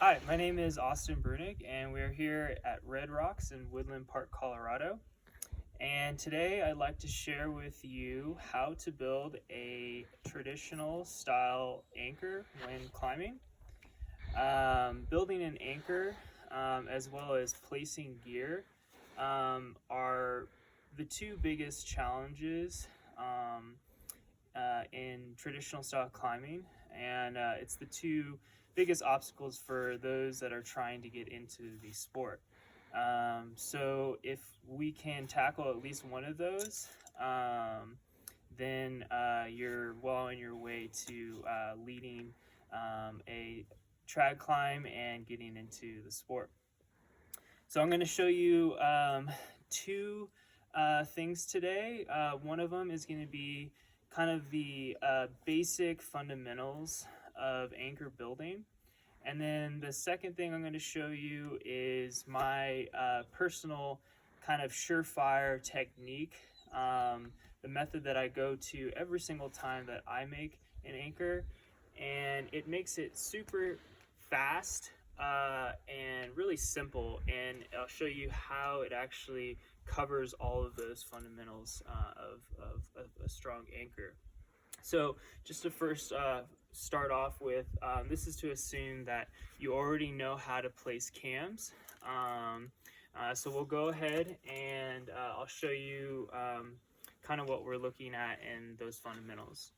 Hi, my name is Austin Brunig, and we're here at Red Rocks in Woodland Park, Colorado. And today I'd like to share with you how to build a traditional style anchor when climbing. Building an anchor as well as placing gear are the two biggest challenges in traditional style climbing, and it's the two biggest obstacles for those that are trying to get into the sport. So if we can tackle at least one of those, then you're well on your way to leading a trad climb and getting into the sport. So I'm going to show you two things today. One of them is going to be kind of the basic fundamentals of anchor building. And then the second thing I'm going to show you is my personal kind of surefire technique, the method that I go to every single time that I make an anchor. And it makes it super fast and really simple. And I'll show you how it actually covers all of those fundamentals of a strong anchor. So just to first start off with, this is to assume that you already know how to place cams. So we'll go ahead and I'll show you kind of what we're looking at in those fundamentals.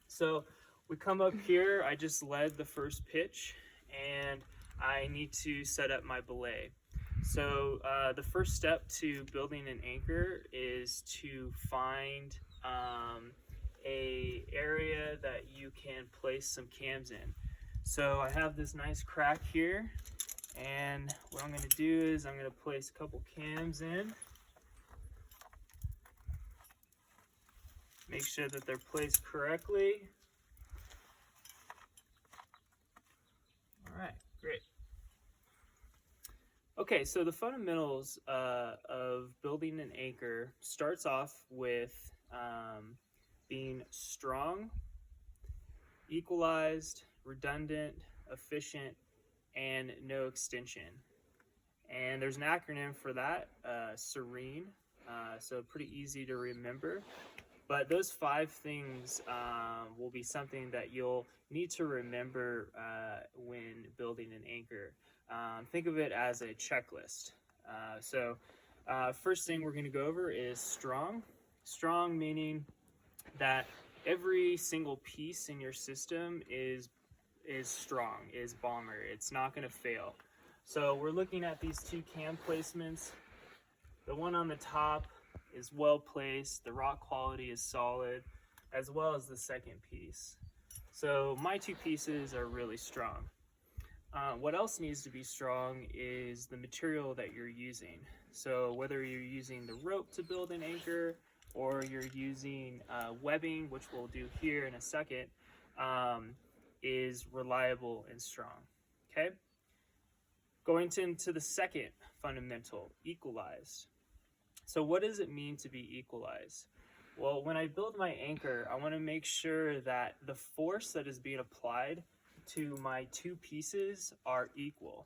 So we come up here, I just led the first pitch, and I need to set up my belay. So the first step to building an anchor is to find a area that you can place some cams in. So I have this nice crack here, and what I'm going to do is I'm going to place a couple cams in. Make sure that they're placed correctly. All right, great. Okay, so the fundamentals of building an anchor starts off with being strong, equalized, redundant, efficient, and no extension. And there's an acronym for that, SERENE, so pretty easy to remember. But those 5 things will be something that you'll need to remember when building an anchor. Think of it as a checklist. First thing we're going to go over is strong. Strong meaning that every single piece in your system is strong, is bomber. It's not going to fail. So we're looking at these 2 cam placements. The one on the top is well placed, the rock quality is solid, as well as the second piece. So my 2 pieces are really strong. What else needs to be strong is the material that you're using. So whether you're using the rope to build an anchor or you're using webbing, which we'll do here in a second, is reliable and strong. Okay? Going into the second fundamental, equalized. So what does it mean to be equalized? Well, when I build my anchor, I want to make sure that the force that is being applied to my 2 pieces are equal.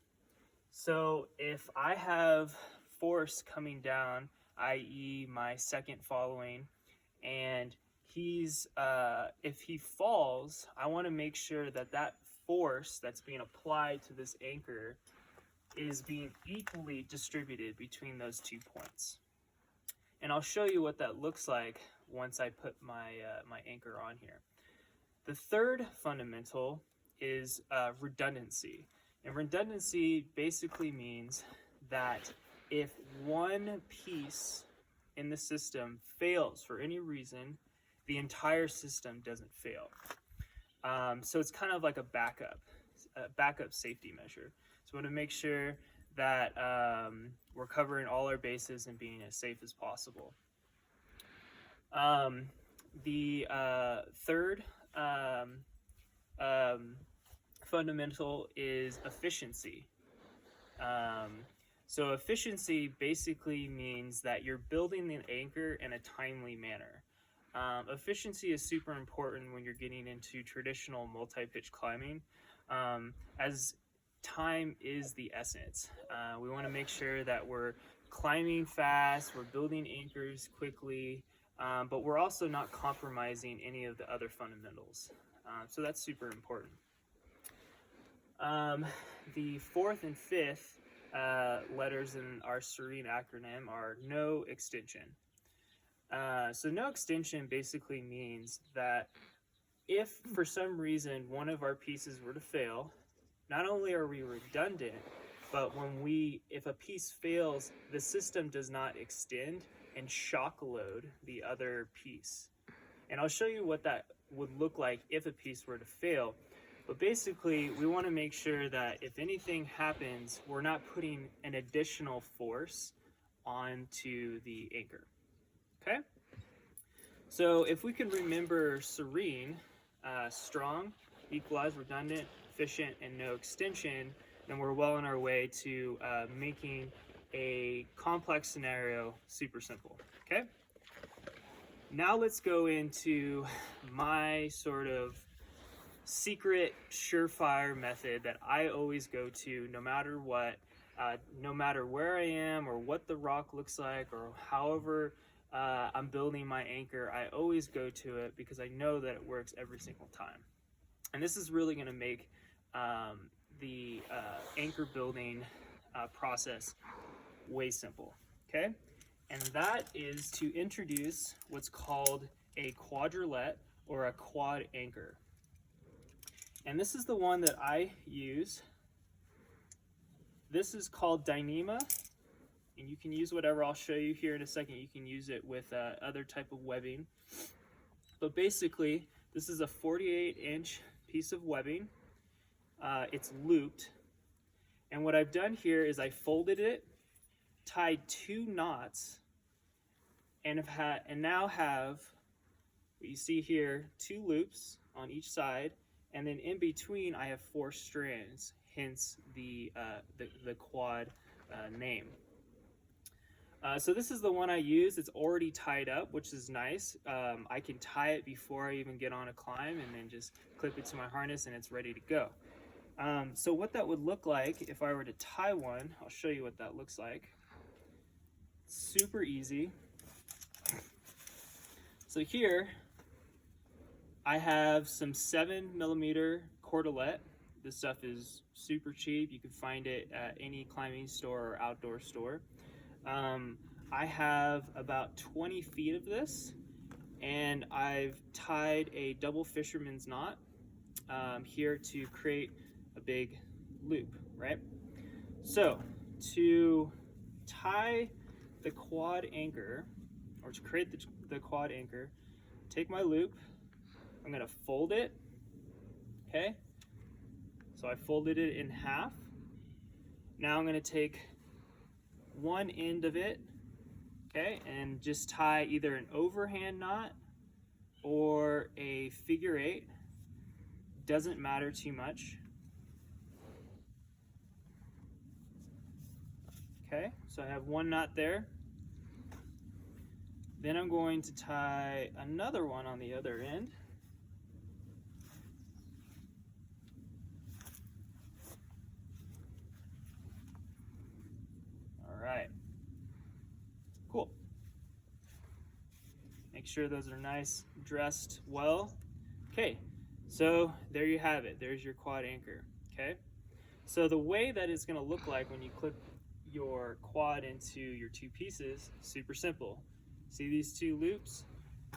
So if I have force coming down, i.e. my second following, and if he falls, I want to make sure that that force that's being applied to this anchor is being equally distributed between those 2 points. And I'll show you what that looks like once I put my anchor on here. The third fundamental is redundancy. And redundancy basically means that if one piece in the system fails for any reason, the entire system doesn't fail. So it's kind of like a backup safety measure. So we want to make sure that we're covering all our bases and being as safe as possible. The third fundamental is efficiency. So efficiency basically means that you're building the anchor in a timely manner. Efficiency is super important when you're getting into traditional multi-pitch climbing. As time is the essence. We want to make sure that we're climbing fast, we're building anchors quickly, but we're also not compromising any of the other fundamentals. So that's super important. The fourth and fifth letters in our Serene acronym are no extension. So no extension basically means that if for some reason one of our pieces were to fail, not only are we redundant, but if a piece fails, the system does not extend and shock load the other piece. And I'll show you what that would look like if a piece were to fail. But basically, we want to make sure that if anything happens, we're not putting an additional force onto the anchor. Okay? So if we can remember Serene, strong, equalized, redundant, efficient, and no extension, then we're well on our way to making a complex scenario super simple. Okay? Now let's go into my sort of secret surefire method that I always go to no matter what, no matter where I am or what the rock looks like or however I'm building my anchor. I always go to it because I know that it works every single time. And this is really going to make the anchor building process way simple. Okay? And that is to introduce what's called a quadrilet or a quad anchor. And this is the one that I use. This is called Dyneema, and you can use whatever I'll show you here in a second. You can use it with other type of webbing. But basically, this is a 48-inch piece of webbing. It's looped. And what I've done here is I folded it, tied 2 knots, and now have what you see here, 2 loops on each side. And then in between, I have 4 strands, hence the quad name. So this is the one I use. It's already tied up, which is nice. I can tie it before I even get on a climb and then just clip it to my harness and it's ready to go. So what that would look like if I were to tie one, I'll show you what that looks like. Super easy. So here, I have some 7mm cordelette. This stuff is super cheap. You can find it at any climbing store or outdoor store. I have about 20 feet of this, and I've tied a double fisherman's knot here to create a big loop, right? So to tie the quad anchor, or to create the quad anchor, take my loop, I'm gonna fold it, okay? So I folded it in half. Now I'm gonna take one end of it, okay, and just tie either an overhand knot or a figure 8. Doesn't matter too much. Okay, so I have one knot there. Then I'm going to tie another one on the other end. All right, cool. Make sure those are nice, dressed well. Okay, so there you have it. There's your quad anchor, okay? So the way that it's gonna look like when you clip your quad into your 2 pieces, super simple. See these 2 loops?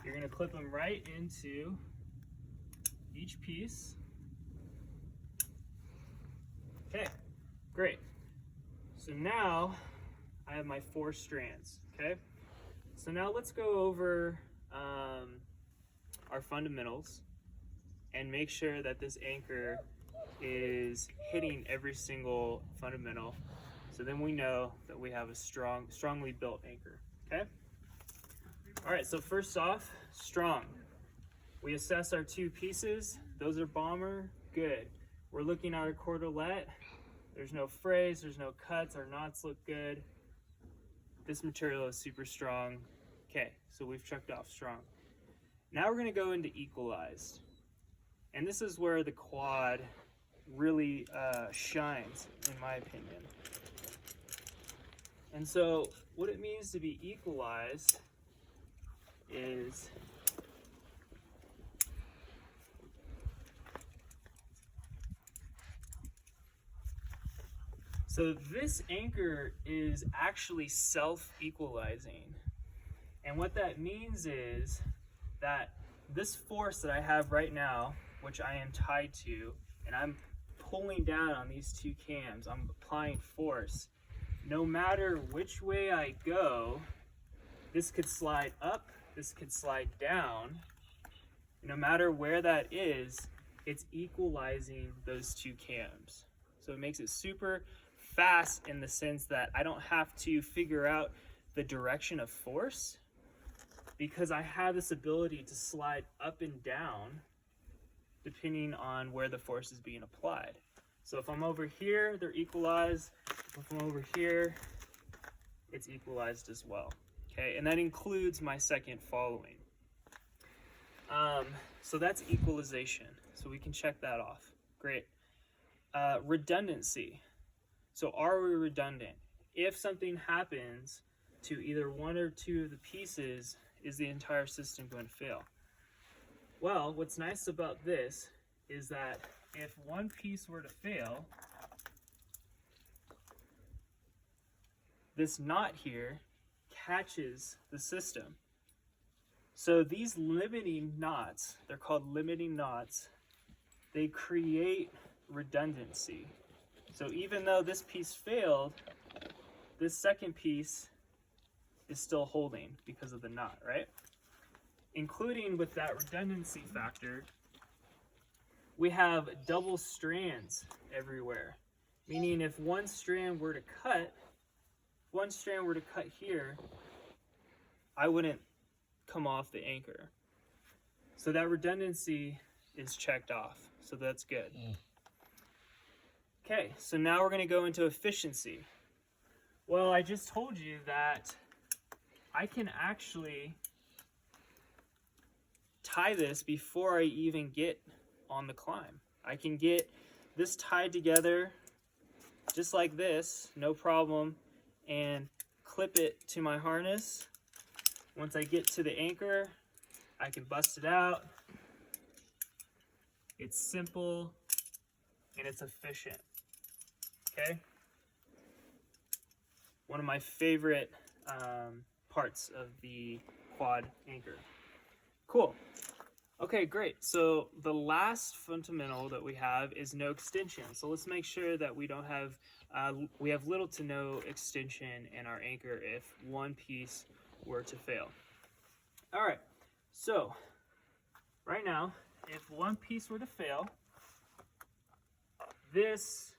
You're gonna clip them right into each piece. Okay, great. So now I have my 4 strands, okay? So now let's go over our fundamentals and make sure that this anchor is hitting every single fundamental. So then we know that we have a strongly built anchor, okay? All right, so first off, strong. We assess our 2 pieces. Those are bomber, good. We're looking at our cordelette. There's no frays, there's no cuts, our knots look good. This material is super strong. Okay, so we've checked off strong. Now we're gonna go into equalized. And this is where the quad really shines, in my opinion. And so what it means to be equalized is so this anchor is actually self-equalizing. And what that means is that this force that I have right now, which I am tied to, and I'm pulling down on these two cams, I'm applying force. No matter which way I go, this could slide up, this could slide down. No matter where that is, it's equalizing those two cams. So it makes it super fast in the sense that I don't have to figure out the direction of force, because I have this ability to slide up and down depending on where the force is being applied. So if I'm over here, they're equalized. If I'm over here, it's equalized as well. Okay, and that includes my second following. So that's equalization. So we can check that off. Great. Redundancy. So are we redundant? If something happens to either one or two of the pieces, is the entire system going to fail? Well, what's nice about this is that if one piece were to fail, this knot here catches the system. So these limiting knots, they're called limiting knots, they create redundancy. So even though this piece failed, this second piece is still holding because of the knot, right? Including with that redundancy factor, we have double strands everywhere. Meaning if one strand were to cut, here, I wouldn't come off the anchor. So that redundancy is checked off. So that's good. Okay, so now we're going to go into efficiency. Well, I just told you that I can actually tie this before I even get on the climb. I can get this tied together just like this, no problem, and clip it to my harness. Once I get to the anchor, I can bust it out. It's simple and it's efficient. Okay? One of my favorite parts of the quad anchor. Cool. Okay, great. So the last fundamental that we have is no extension. So let's make sure that we don't have, we have little to no extension in our anchor if one piece were to fail. All right, so right now, if one piece were to fail, this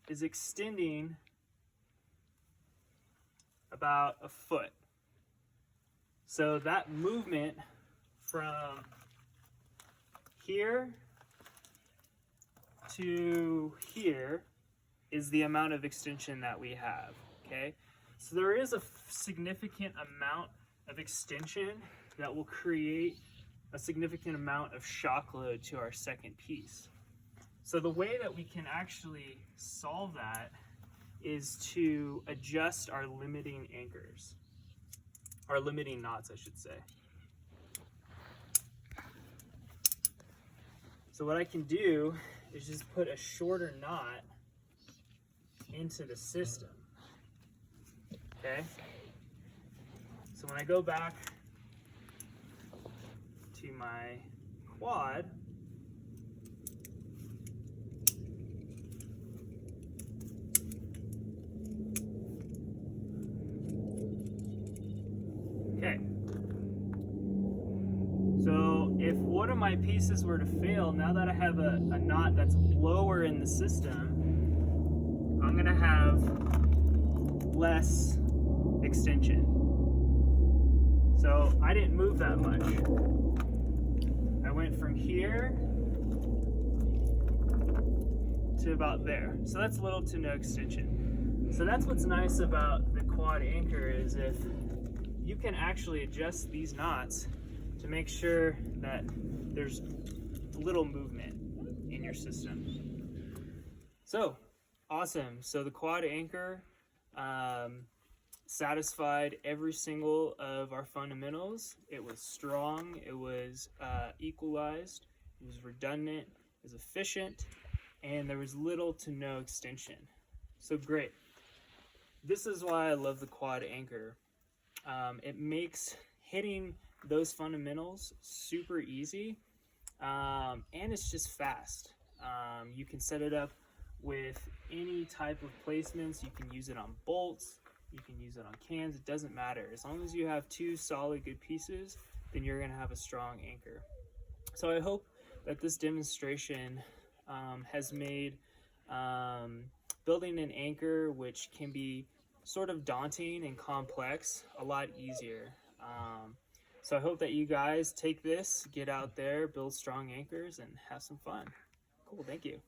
is extending about a foot. So that movement from here to here is the amount of extension that we have, okay? So there is a significant amount of extension that will create a significant amount of shock load to our second piece. So the way that we can actually solve that is to adjust our limiting anchors, or limiting knots, I should say. So what I can do is just put a shorter knot into the system, okay? So when I go back to my quad, okay. So if one of my pieces were to fail, now that I have a knot that's lower in the system, I'm gonna have less extension. So I didn't move that much. I went from here to about there. So that's little to no extension. So that's what's nice about the quad anchor, is if you can actually adjust these knots to make sure that there's little movement in your system. So awesome. So the quad anchor satisfied every single of our fundamentals. It was strong, it was equalized, it was redundant, it was efficient, and there was little to no extension. So great. This is why I love the quad anchor. It makes hitting those fundamentals super easy, and it's just fast. You can set it up with any type of placements. You can use it on bolts, you can use it on cans, it doesn't matter. As long as you have two solid good pieces, then you're going to have a strong anchor. So I hope that this demonstration has made building an anchor, which can be sort of daunting and complex, a lot easier. So I hope that you guys take this, get out there, build strong anchors, and have some fun. Cool, thank you.